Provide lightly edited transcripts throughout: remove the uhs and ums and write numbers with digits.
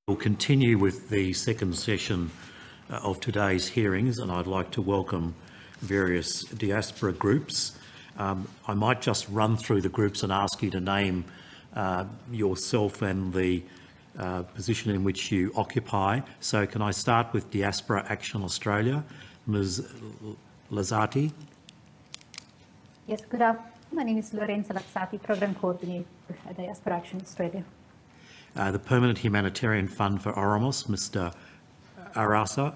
We'll continue with the second session of today's hearings, and I'd like to welcome various diaspora groups. I might just run through the groups and ask you to name yourself and the position in which you occupy. So can I start with Diaspora Action Australia, Ms. Lazzati? Yes, good afternoon. My name is Lorenza Lazzati, Program Coordinator at Diaspora Action Australia. The Permanent Humanitarian Fund for Oromos, Mr. Arasa.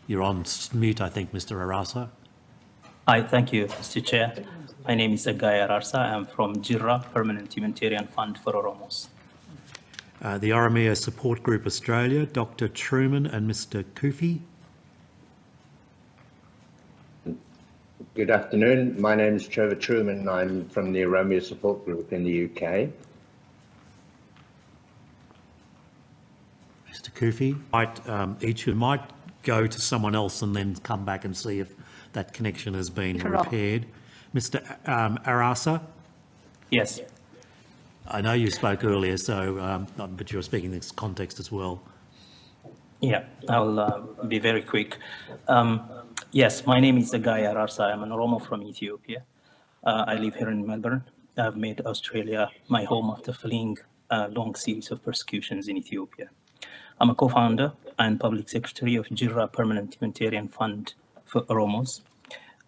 You're on mute, I think, Mr. Arasa. Hi, thank you, Mr. Chair. My name is Tsegaye Arasa. I'm from Jirra, Permanent Humanitarian Fund for Oromos. The Oromia Support Group Australia, Dr. Truman and Mr. Kufi. Good afternoon. My name is Trevor Truman. I'm from the Oromia Support Group in the UK. Mr. Kufi, each of you might go to someone else and then come back and see if that connection has been repaired. Mr. Arasa? Yes. I know you spoke earlier, so but you're speaking in this context as well. Yeah, I'll be very quick. Yes, my name is Tsegaye Arasa. I'm an Oromo from Ethiopia. I live here in Melbourne. I've made Australia my home after fleeing a long series of persecutions in Ethiopia. I'm a co-founder and public secretary of Jirra Permanent Humanitarian Fund for Oromos,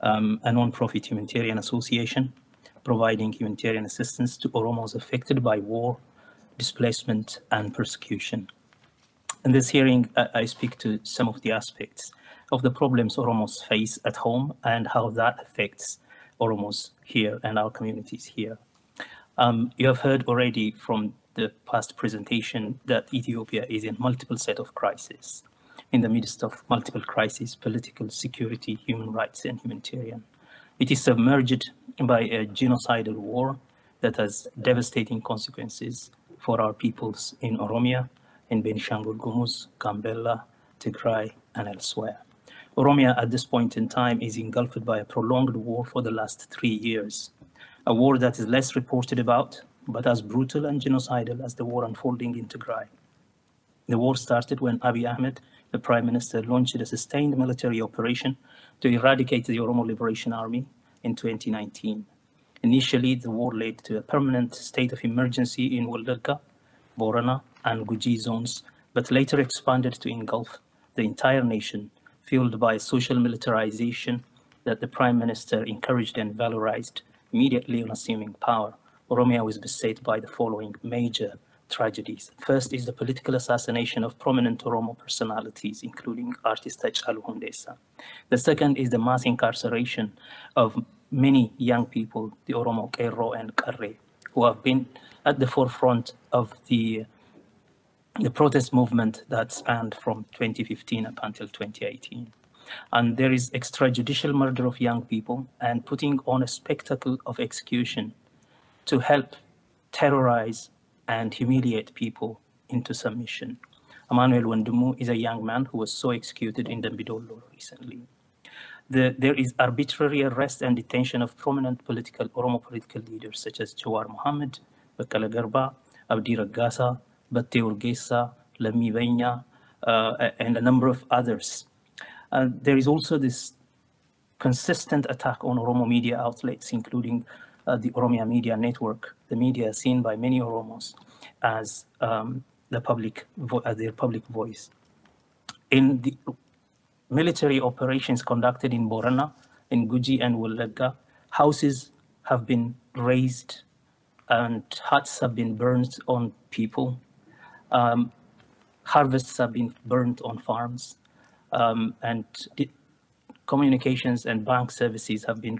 a non-profit humanitarian association providing humanitarian assistance to Oromos affected by war, displacement, and persecution. In this hearing, I speak to some of the aspects of the problems Oromos face at home and how that affects Oromos here and our communities here. You have heard already from the past presentation that Ethiopia is in multiple set of crises, in the midst of multiple crises, political, security, human rights, and humanitarian. It is submerged by a genocidal war that has devastating consequences for our peoples in Oromia, in Benishangul Gumuz, Gambella, Tsegaye, and elsewhere. Oromia at this point in time is engulfed by a prolonged war for the last 3 years, a war that is less reported about, but as brutal and genocidal as the war unfolding in Tsegaye. The war started when Abiy Ahmed, the Prime Minister, launched a sustained military operation to eradicate the Oromo Liberation Army in 2019. Initially, the war led to a permanent state of emergency in Wallagga, Borana, and Guji zones, but later expanded to engulf the entire nation, fueled by social militarization that the Prime Minister encouraged and valorized immediately on assuming power. Oromia was beset by the following major tragedies. First is the political assassination of prominent Oromo personalities, including artist Hachalu Hundessa. The second is the mass incarceration of many young people, the Oromo Qeerroo and Qarree, who have been at the forefront of the protest movement that spanned from 2015 up until 2018. And there is extrajudicial murder of young people and putting on a spectacle of execution to help terrorize and humiliate people into submission. Emmanuel Wendumu is a young man who was so executed in Dambidolo recently. There is arbitrary arrest and detention of prominent Oromo political leaders such as Jawar Mohammed, Bakkala Garba, Abdi Raggasa, Batte Urgeessa, Lammi Benya, and a number of others. There is also this consistent attack on Oromo media outlets, including the Oromia Media Network, the media seen by many Oromos as their public voice. In the military operations conducted in Borana, in Guji and Wallagga, houses have been razed and huts have been burned on people. Harvests have been burnt on farms, and communications and bank services have been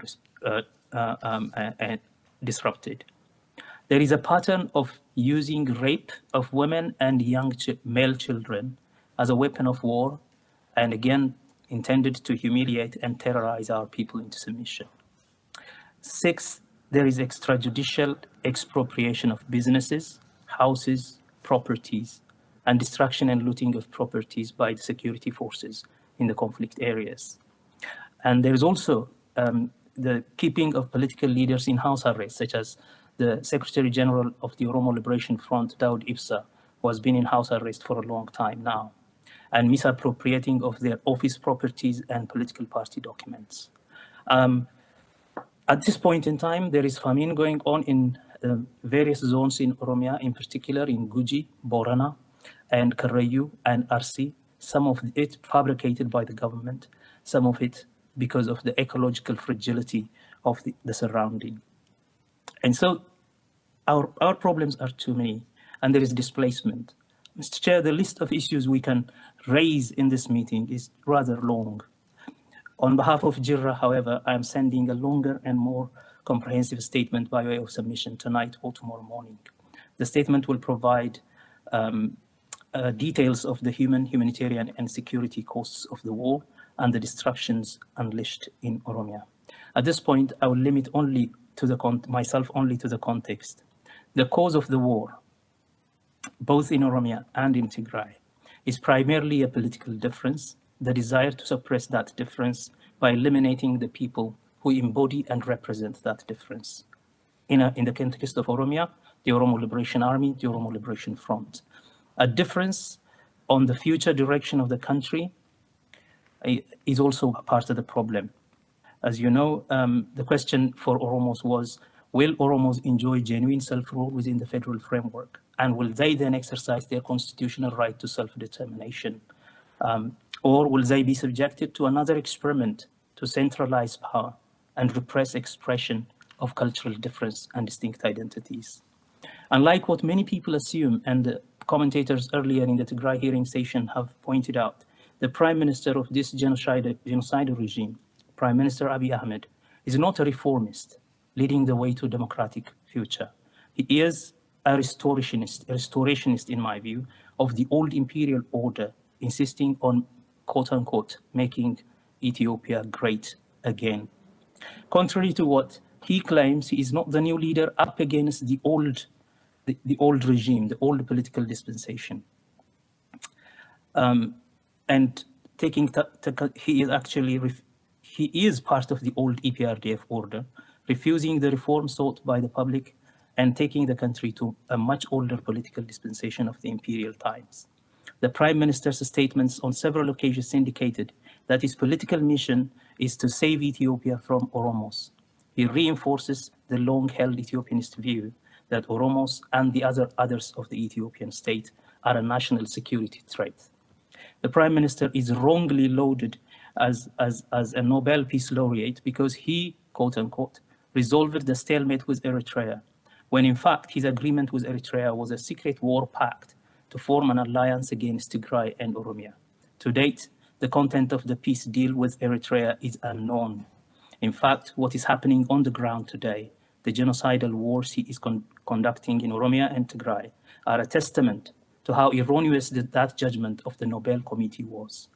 disrupted. There is a pattern of using rape of women and young male children as a weapon of war, and again, intended to humiliate and terrorize our people into submission. 6, there is extrajudicial expropriation of businesses, houses, properties, and destruction and looting of properties by the security forces in the conflict areas. And there is also the keeping of political leaders in house arrest, such as the Secretary General of the Oromo Liberation Front, Daoud Ibsa, who has been in house arrest for a long time now, and misappropriating of their office properties and political party documents. At this point in time, there is famine going on in various zones in Oromia, in particular in Guji, Borana, and Karayu and Arsi, some of it fabricated by the government, some of it because of the ecological fragility of the surrounding. And so our problems are too many, and there is displacement. Mr. Chair, the list of issues we can raise in this meeting is rather long. On behalf of Jirra, however, I am sending a longer and more comprehensive statement by way of submission tonight or tomorrow morning. The statement will provide details of the humanitarian, and security costs of the war and the destructions unleashed in Oromia. At this point, I will limit only to myself only to the context. The cause of the war, both in Oromia and in Tigray, is primarily a political difference, the desire to suppress that difference by eliminating the people who embody and represent that difference. In the context of Oromia, the Oromo Liberation Army, the Oromo Liberation Front. A difference on the future direction of the country is also a part of the problem. As you know, the question for Oromos was, will Oromos enjoy genuine self-rule within the federal framework? And will they then exercise their constitutional right to self-determination? Or will they be subjected to another experiment to centralize power and repress expression of cultural difference and distinct identities? Unlike what many people assume, and the commentators earlier in the Tigray hearing session have pointed out, the prime minister of this genocidal regime, Prime Minister Abiy Ahmed, is not a reformist leading the way to a democratic future. He is a restorationist in my view, of the old imperial order, insisting on, quote unquote, making Ethiopia great again. Contrary to what he claims, he is not the new leader up against the old regime, the old political dispensation. And he is part of the old EPRDF order, refusing the reform sought by the public and taking the country to a much older political dispensation of the imperial times. The Prime Minister's statements on several occasions indicated that his political mission is to save Ethiopia from Oromos. He reinforces the long-held Ethiopianist view that Oromos and the others of the Ethiopian state are a national security threat. The Prime Minister is wrongly lauded as a Nobel Peace Laureate because he, quote unquote, resolved the stalemate with Eritrea, when in fact his agreement with Eritrea was a secret war pact to form an alliance against Tigray and Oromia. To date, the content of the peace deal with Eritrea is unknown. In fact, what is happening on the ground today, the genocidal wars he is conducting in Oromia and Tigray, are a testament to how erroneous that judgment of the Nobel Committee was.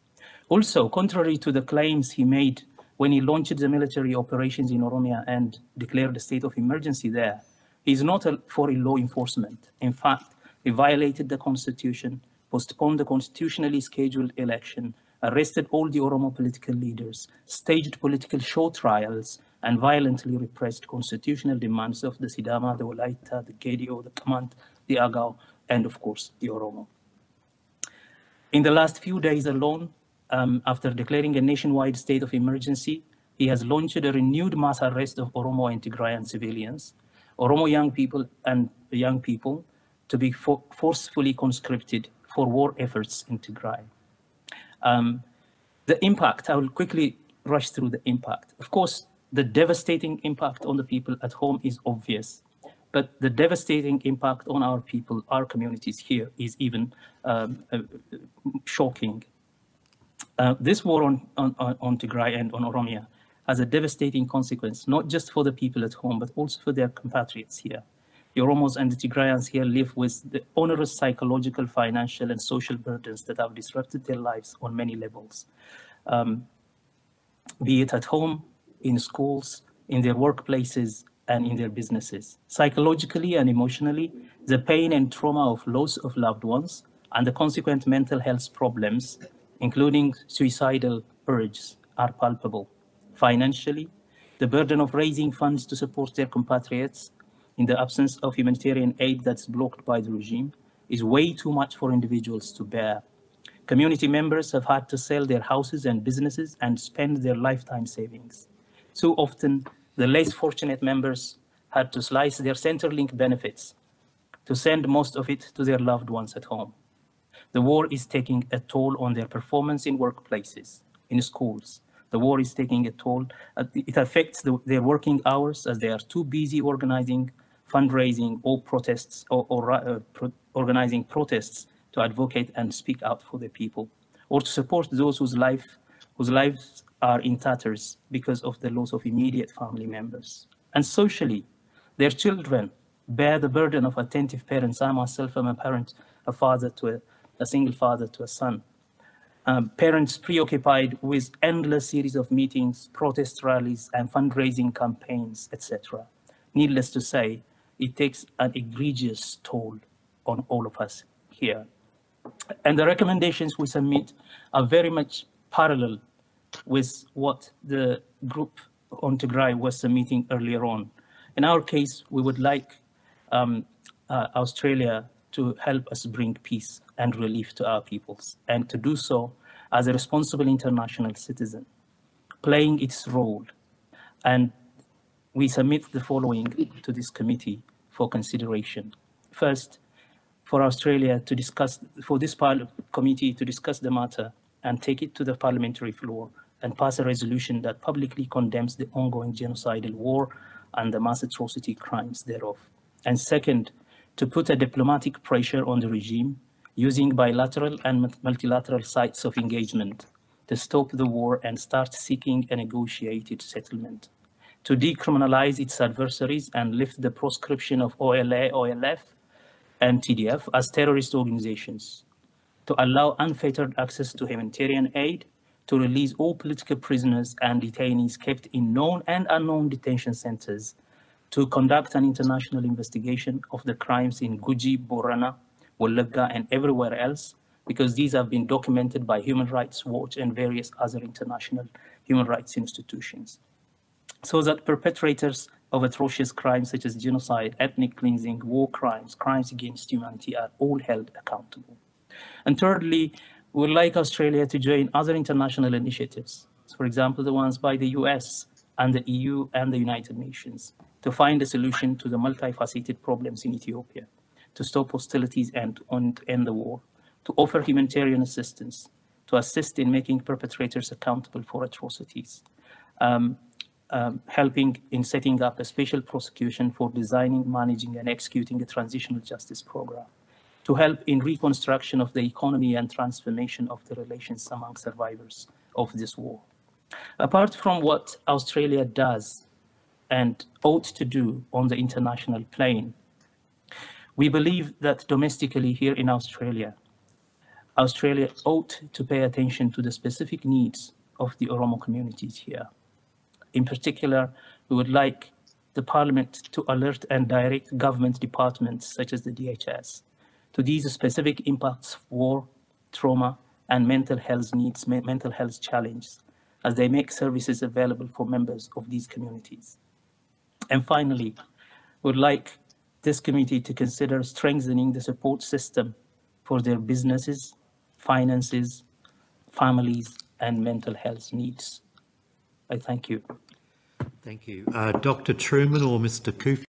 Also, contrary to the claims he made when he launched the military operations in Oromia and declared a state of emergency there, he is not for law enforcement. In fact, he violated the constitution, postponed the constitutionally scheduled election, arrested all the Oromo political leaders, staged political show trials, and violently repressed constitutional demands of the Sidama, the Walaita, the Gedio, the Kamant, the Agao, and of course, the Oromo. In the last few days alone, after declaring a nationwide state of emergency, he has launched a renewed mass arrest of Oromo and Tigrayan civilians, Oromo young people to be forcefully conscripted for war efforts in Tigray. The impact, I will quickly rush through the impact. Of course, the devastating impact on the people at home is obvious, but the devastating impact on our people, our communities here, is even shocking. This war on Tigray and on Oromia has a devastating consequence, not just for the people at home, but also for their compatriots here. The Oromos and the Tigrayans here live with the onerous psychological, financial, and social burdens that have disrupted their lives on many levels, be it at home, in schools, in their workplaces, and in their businesses. Psychologically and emotionally, the pain and trauma of loss of loved ones and the consequent mental health problems, including suicidal urges, are palpable. Financially, the burden of raising funds to support their compatriots, in the absence of humanitarian aid that's blocked by the regime is way too much for individuals to bear. Community members have had to sell their houses and businesses and spend their lifetime savings. So often, the less fortunate members had to slice their Centrelink benefits to send most of it to their loved ones at home. The war is taking a toll on their performance in workplaces, in schools. The war is taking a toll. It affects their working hours as they are too busy organizing fundraising or protests or organizing protests to advocate and speak out for the people, or to support those whose lives are in tatters because of the loss of immediate family members. And socially, their children bear the burden of attentive parents. I myself am a parent, a single father to a son. Parents preoccupied with endless series of meetings, protest rallies, and fundraising campaigns, etc. Needless to say, it takes an egregious toll on all of us here. And the recommendations we submit are very much parallel with what the group on Tigray was submitting earlier on. In our case, we would like Australia to help us bring peace and relief to our peoples, and to do so as a responsible international citizen, playing its role. And we submit the following to this committee for consideration. First, for Australia to discuss, for this committee to discuss the matter and take it to the parliamentary floor and pass a resolution that publicly condemns the ongoing genocidal war and the mass atrocity crimes thereof. And second, to put a diplomatic pressure on the regime using bilateral and multilateral sites of engagement to stop the war and start seeking a negotiated settlement, to decriminalize its adversaries and lift the proscription of OLA, OLF, and TDF as terrorist organizations, to allow unfettered access to humanitarian aid, to release all political prisoners and detainees kept in known and unknown detention centers, to conduct an international investigation of the crimes in Guji, Borana, Wallagga, and everywhere else, because these have been documented by Human Rights Watch and various other international human rights institutions, so that perpetrators of atrocious crimes such as genocide, ethnic cleansing, war crimes, crimes against humanity are all held accountable. And thirdly, we would like Australia to join other international initiatives, for example, the ones by the US and the EU and the United Nations, to find a solution to the multifaceted problems in Ethiopia, to stop hostilities and end the war, to offer humanitarian assistance, to assist in making perpetrators accountable for atrocities, helping in setting up a special prosecution for designing, managing, and executing a transitional justice program, to help in reconstruction of the economy and transformation of the relations among survivors of this war. Apart from what Australia does and ought to do on the international plane, we believe that domestically here in Australia, Australia ought to pay attention to the specific needs of the Oromo communities here. In particular, we would like the Parliament to alert and direct government departments such as the DHS to these specific impacts of war, trauma, and mental health needs, mental health challenges, as they make services available for members of these communities. And finally, we would like this committee to consider strengthening the support system for their businesses, finances, families, and mental health needs. I thank you. Thank you. Dr. Truman or Mr. Kufi?